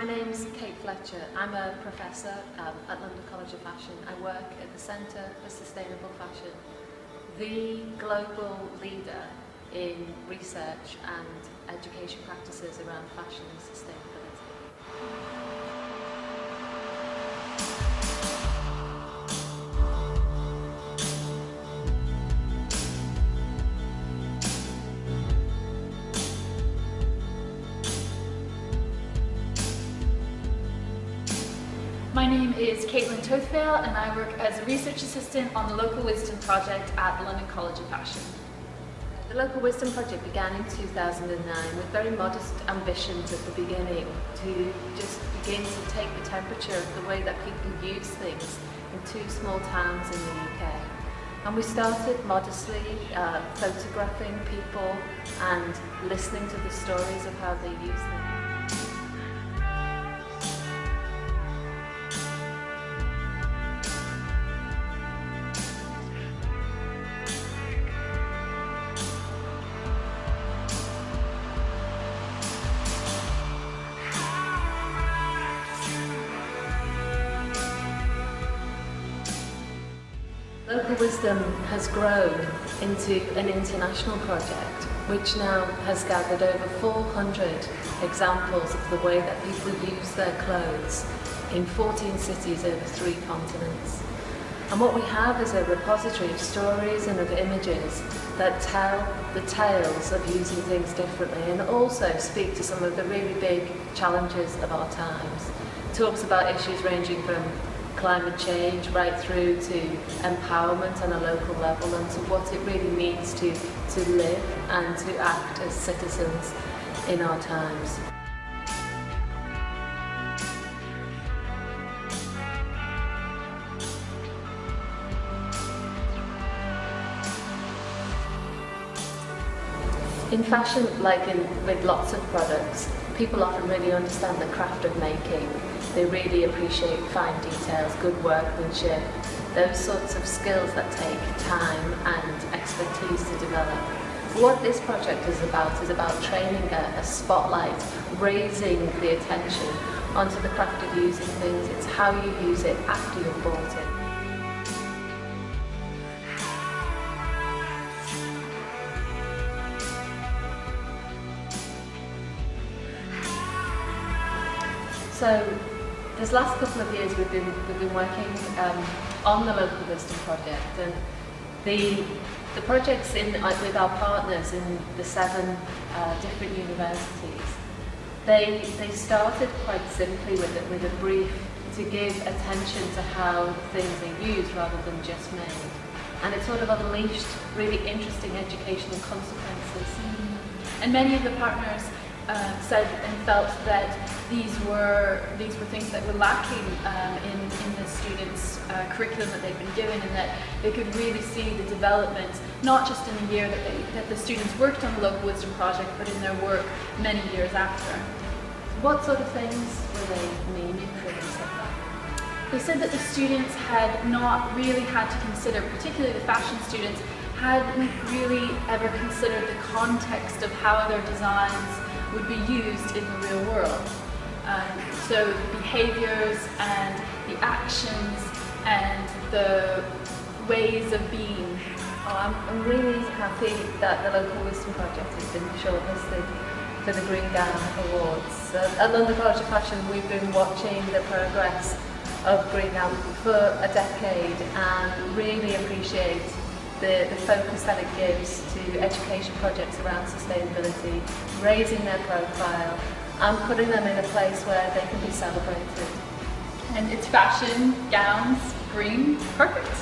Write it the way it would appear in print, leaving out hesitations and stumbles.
My name's Kate Fletcher. I'm a professor at London College of Fashion. I work at the Centre for Sustainable Fashion, the global leader in research and education practices around fashion and sustainability. My name is Caitlin Tothvale and I work as a research assistant on the Local Wisdom Project at the London College of Fashion. The Local Wisdom Project began in 2009 with very modest ambitions at the beginning to just begin to take the temperature of the way that people use things in two small towns in the UK. And we started modestly photographing people and listening to the stories of how they use them. Local Wisdom has grown into an international project which now has gathered over 400 examples of the way that people use their clothes in 14 cities over 3 continents. And what we have is a repository of stories and of images that tell the tales of using things differently and also speak to some of the really big challenges of our times. It talks about issues ranging from climate change right through to empowerment on a local level and to what it really means to live and to act as citizens in our times. In fashion, like with lots of products, people often really understand the craft of making. They really appreciate fine details, good workmanship, those sorts of skills that take time and expertise to develop. What this project is about training a spotlight, raising the attention onto the craft of using things. It's how you use it after you've bought it. So, this last couple of years we've been working on the Local Wisdom Project, and the projects with our partners in the 7 different universities. They started quite simply with a brief to give attention to how things are used rather than just made, and it sort of unleashed really interesting educational consequences. And many of the partners said and felt that these were things that were lacking in the students' curriculum that they've been given, and that they could really see the development, not just in the year that the students worked on the Local Wisdom Project, but in their work many years after. What sort of things were they meaning for themselves? They said that the students had not really had to consider, particularly the fashion students, hadn't really ever considered the context of how their designs would be used in the real world. So the behaviours and the actions and the ways of being. I'm really happy that the Local Wisdom Project has been shortlisted for the Green Gown Awards. At London College of Fashion we've been watching the progress of Green Gown for a decade and really appreciate the focus that it gives to education projects around sustainability, raising their profile and putting them in a place where they can be celebrated. And it's fashion, gowns, green, perfect.